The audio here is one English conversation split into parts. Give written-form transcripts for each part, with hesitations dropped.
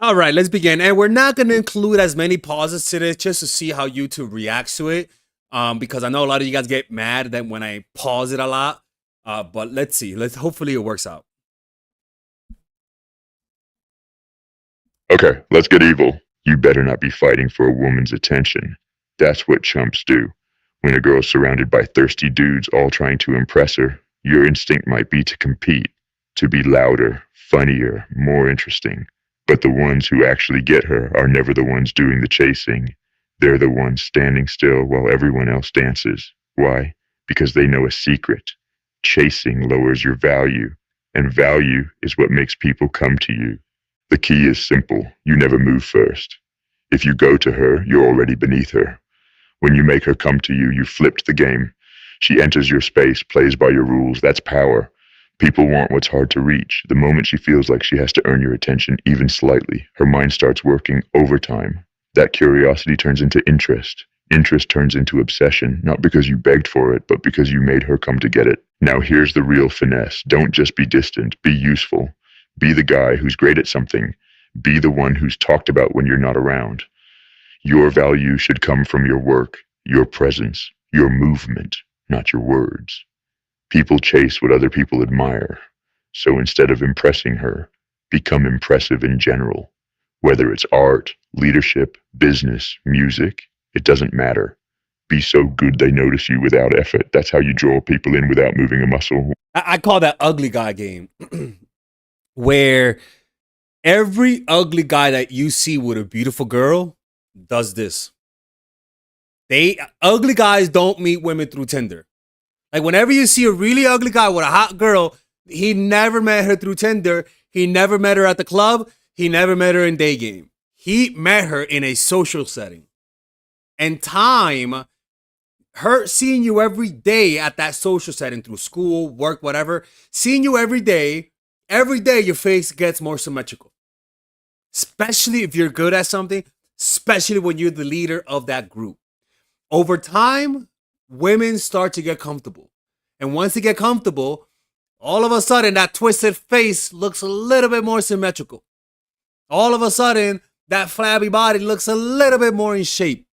All right, let's begin. And we're not going to include as many pauses today just to see how YouTube reacts to it. Because I know a lot of you guys get mad that when I pause it a lot. But let's see. Let's hopefully it works out. Okay, let's get evil. You better not be fighting for a woman's attention. That's what chumps do. When a girl's surrounded by thirsty dudes all trying to impress her, your instinct might be to compete, to be louder, funnier, more interesting. But the ones who actually get her are never the ones doing the chasing. They're the ones standing still while everyone else dances. Why? Because they know a secret. Chasing lowers your value, and value is what makes people come to you. The key is simple. You never move first. If you go to her, you're already beneath her. When you make her come to you, you flipped the game. She enters your space, plays by your rules. That's power. People want what's hard to reach. The moment she feels like she has to earn your attention even slightly, her mind starts working overtime. That curiosity turns into interest. Interest turns into obsession, not because you begged for it, but because you made her come to get it. Now here's the real finesse. Don't just be distant, be useful. Be the guy who's great at something. Be the one who's talked about when you're not around. Your value should come from your work, your presence, your movement, not your words. People chase what other people admire. So instead of impressing her, become impressive in general. Whether it's art, leadership, business, music, it doesn't matter. Be so good they notice you without effort. That's how you draw people in without moving a muscle. I call that ugly guy game, where every ugly guy that you see with a beautiful girl does this. Ugly guys don't meet women through Tinder. Like whenever you see a really ugly guy with a hot girl, he never met her through Tinder. He never met her at the club. He never met her in day game. He met her in a social setting. And time, her seeing you every day at that social setting through school, work, whatever, seeing you every day your face gets more symmetrical. Especially if you're good at something, especially when you're the leader of that group. Over time, women start to get comfortable. And once they get comfortable, all of a sudden that twisted face looks a little bit more symmetrical. All of a sudden, that flabby body looks a little bit more in shape.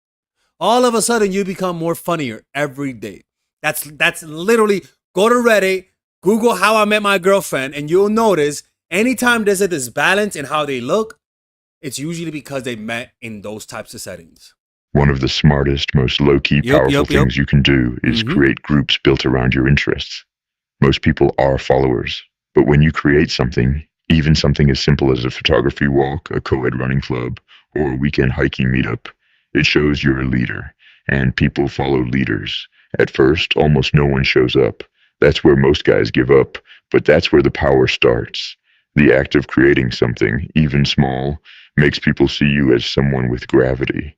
All of a sudden, you become more funnier every day. That's literally, go to Reddit, Google how I met my girlfriend, and you'll notice anytime there's a disbalance in how they look, it's usually because they met in those types of settings. One of the smartest, most low-key, powerful things you can do is create groups built around your interests. Most people are followers, but when you create something, even something as simple as a photography walk, a co-ed running club, or a weekend hiking meetup, it shows you're a leader, and people follow leaders. At first, almost no one shows up. That's where most guys give up, but that's where the power starts. The act of creating something, even small, makes people see you as someone with gravity.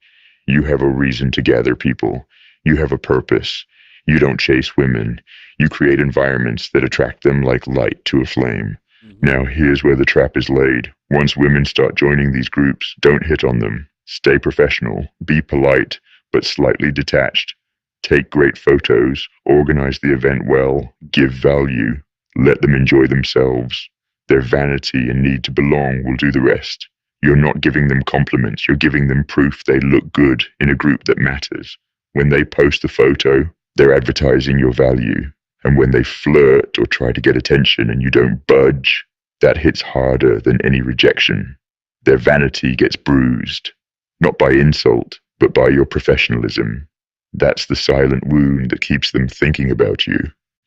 You have a reason to gather people. You have a purpose. You don't chase women. You create environments that attract them like light to a flame. Now here's where the trap is laid. Once women start joining these groups, don't hit on them. Stay professional. Be polite, but slightly detached. Take great photos. Organize the event well. Give value. Let them enjoy themselves. Their vanity and need to belong will do the rest. You're not giving them compliments. You're giving them proof they look good in a group that matters. When they post a photo, they're advertising your value. And when they flirt or try to get attention and you don't budge, that hits harder than any rejection. Their vanity gets bruised, not by insult, but by your professionalism. That's the silent wound that keeps them thinking about you.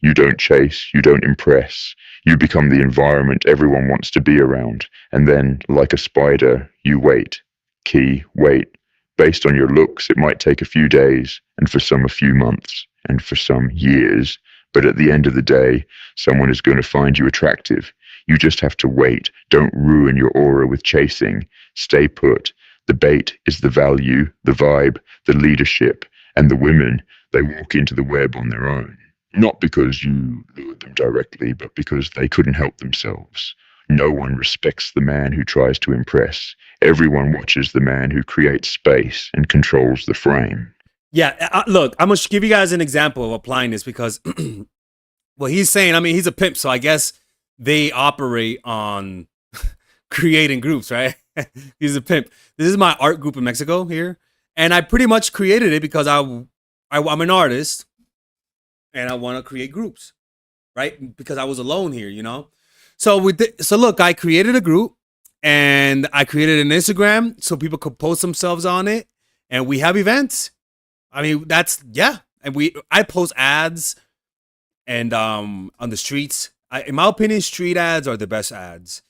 You don't chase, you don't impress. You become the environment everyone wants to be around. And then, like a spider, you wait. Key, wait. Based on your looks, it might take a few days, and for some a few months, and for some years. But at the end of the day, someone is going to find you attractive. You just have to wait. Don't ruin your aura with chasing. Stay put. The bait is the value, the vibe, the leadership, and the women, they walk into the web on their own. Not because you lured them directly, but because they couldn't help themselves. No one respects the man who tries to impress. Everyone watches the man who creates space and controls the frame. Yeah, look, I'm going to give you guys an example of applying this because what he's saying, I mean, he's a pimp, so I guess they operate on creating groups, right? He's a pimp. This is my art group in Mexico here, and I pretty much created it because I'm an artist and I want to create groups, right? Because I was alone here, you know. So look, I created a group and I created an Instagram so people could post themselves on it, and we have events. I mean, that's yeah, and I post ads and on the streets. In my opinion, street ads are the best ads.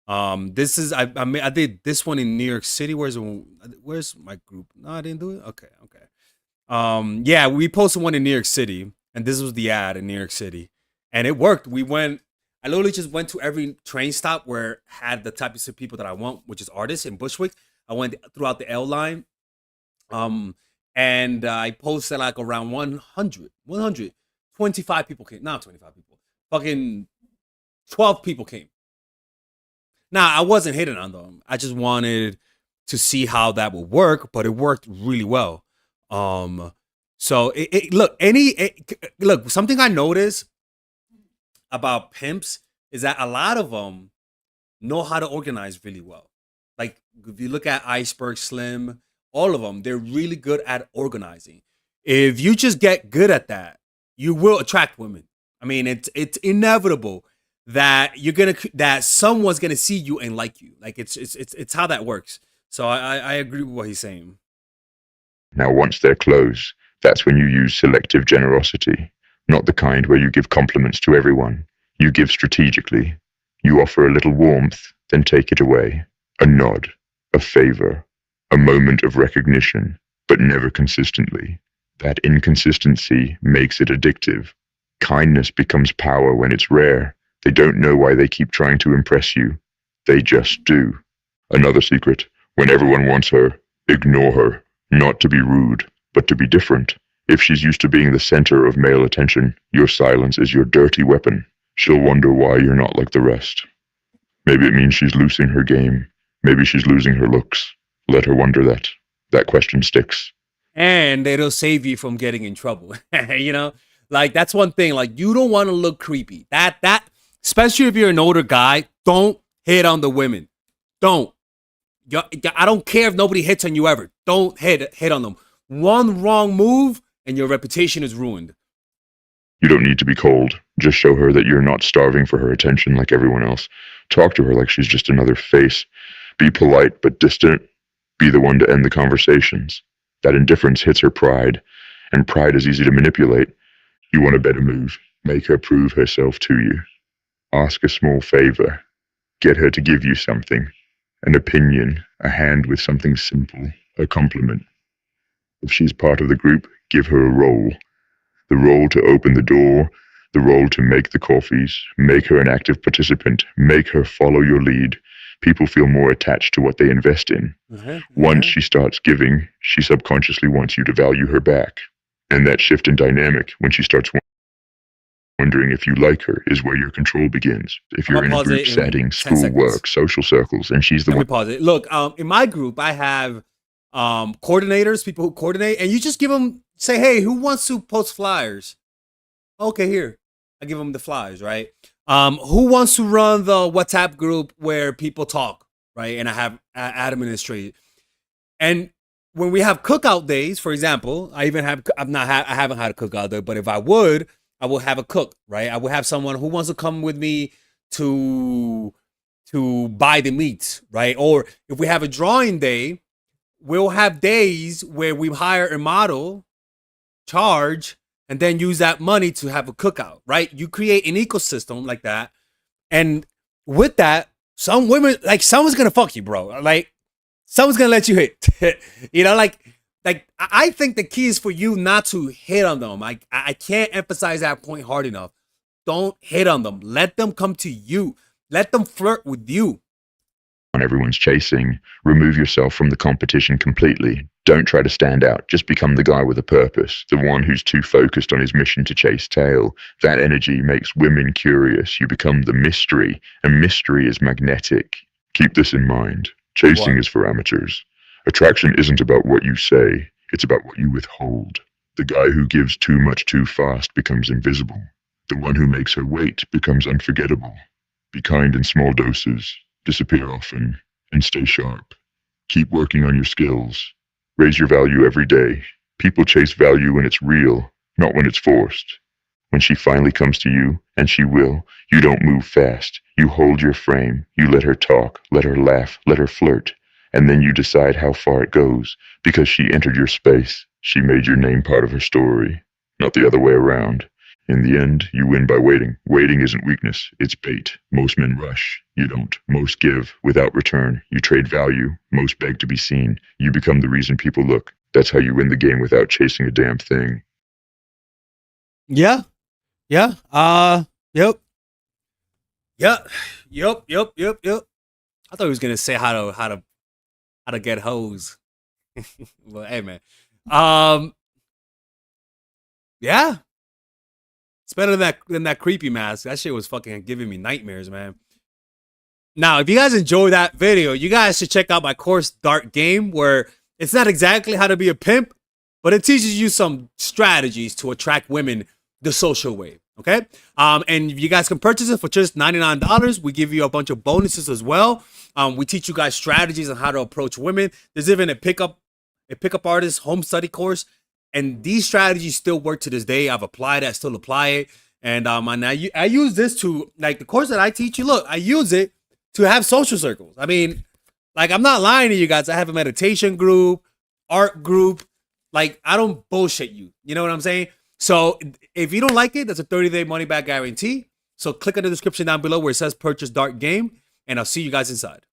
This is I did this one in New York City. Where's my group? No, I didn't do it. Okay. Yeah, we posted one in New York City, and this was the ad in New York City, and it worked. I literally just went to every train stop where had the types of people that I want, which is artists in Bushwick. I went throughout the L line, and I posted like around 125 people came. Not 25 people, fucking 12 people came. Now, I wasn't hitting on them. I just wanted to see how that would work, but it worked really well. So look, something I noticed about pimps is that a lot of them know how to organize really well. Like if you look at Iceberg Slim, all of them, they're really good at organizing. If you just get good at that, you will attract women. I mean, it's inevitable that that someone's gonna see you and like you. Like it's how that works. So I agree with what he's saying. Now, once they're close, that's when you use selective generosity, not the kind where you give compliments to everyone. You give strategically. You offer a little warmth, then take it away. A nod, a favor, a moment of recognition, but never consistently. That inconsistency makes it addictive. Kindness becomes power when it's rare. They don't know why they keep trying to impress you. They just do. Another secret, when everyone wants her, ignore her. Not to be rude, but to be different. If she's used to being the center of male attention, your silence is your dirty weapon. She'll wonder why you're not like the rest. Maybe it means she's losing her game. Maybe she's losing her looks. Let her wonder that. That question sticks. And it'll save you from getting in trouble. You know? Like, that's one thing. Like, you don't want to look creepy. Especially if you're an older guy, don't hit on the women. Don't. I don't care if nobody hits on you ever. Don't hit on them. One wrong move and your reputation is ruined. You don't need to be cold. Just show her that you're not starving for her attention like everyone else. Talk to her like she's just another face. Be polite but distant. Be the one to end the conversations. That indifference hits her pride, and pride is easy to manipulate. You want a better move. Make her prove herself to you. Ask a small favor. Get her to give you something. An opinion, a hand with something simple, a compliment. If she's part of the group, give her a role. The role to open the door, the role to make the coffees, make her an active participant, make her follow your lead. People feel more attached to what they invest in. Once she starts giving, she subconsciously wants you to value her back. And that shift in dynamic, when she starts wondering if you like her, is where your control begins. If you're in a group setting, school work, social circles, and she's the one. Let me pause it. Look, in my group, I have coordinators, people who coordinate, and you just give them, say, hey, who wants to post flyers? Okay, here. I give them the flyers, right? Who wants to run the WhatsApp group where people talk, right? And I have administrated. And when we have cookout days, for example, I haven't had a cookout day, but if I will have a cook, right? I will have someone who wants to come with me to buy the meat, right? Or if we have a drawing day, we'll have days where we hire a model, charge, and then use that money to have a cookout, right? You create an ecosystem like that. And with that, some women, like, someone's going to fuck you, bro. Like, someone's going to let you hit. You know, like I think the key is for you not to hit on them. I can't emphasize that point hard enough. Don't hit on them. Let them come to you. Let them flirt with you. When everyone's chasing, remove yourself from the competition completely. Don't try to stand out. Just become the guy with a purpose, the one who's too focused on his mission to chase tail. That energy makes women curious. You become the mystery, and mystery is magnetic. Keep this in mind. Chasing is for amateurs. Attraction isn't about what you say, it's about what you withhold. The guy who gives too much too fast becomes invisible. The one who makes her wait becomes unforgettable. Be kind in small doses. Disappear often and stay sharp. Keep working on your skills. Raise your value every day. People chase value when it's real, not when it's forced. When she finally comes to you, and she will, you don't move fast. You hold your frame. You let her talk, let her laugh, let her flirt. And then you decide how far it goes, because she entered your space. She made your name part of her story, not the other way around. In the end, you win by waiting. Waiting isn't weakness, it's bait. Most men rush. You don't. Most give without return. You trade value. Most beg to be seen. You become the reason people look. That's how you win the game without chasing a damn thing. Yeah. Yeah. Yep. Yep. Yep. I thought he was gonna say how to get hoes. Well, hey man. Yeah. It's better than that creepy mask. That shit was fucking giving me nightmares, man. Now, if you guys enjoy that video, you guys should check out my course, Dark Game, where it's not exactly how to be a pimp, but it teaches you some strategies to attract women the social way. Okay? And you guys can purchase it for just $99. We give you a bunch of bonuses as well. We teach you guys strategies on how to approach women. There's even a pickup artist home study course. And these strategies still work to this day. I've applied it, I still apply it. And I use this to, like, the course that I teach you, look, I use it to have social circles. I mean, like, I'm not lying to you guys. I have a meditation group, art group. Like, I don't bullshit you. You know what I'm saying? So if you don't like it, that's a 30-day money back guarantee. So click on the description down below where it says purchase Dark Game, and I'll see you guys inside.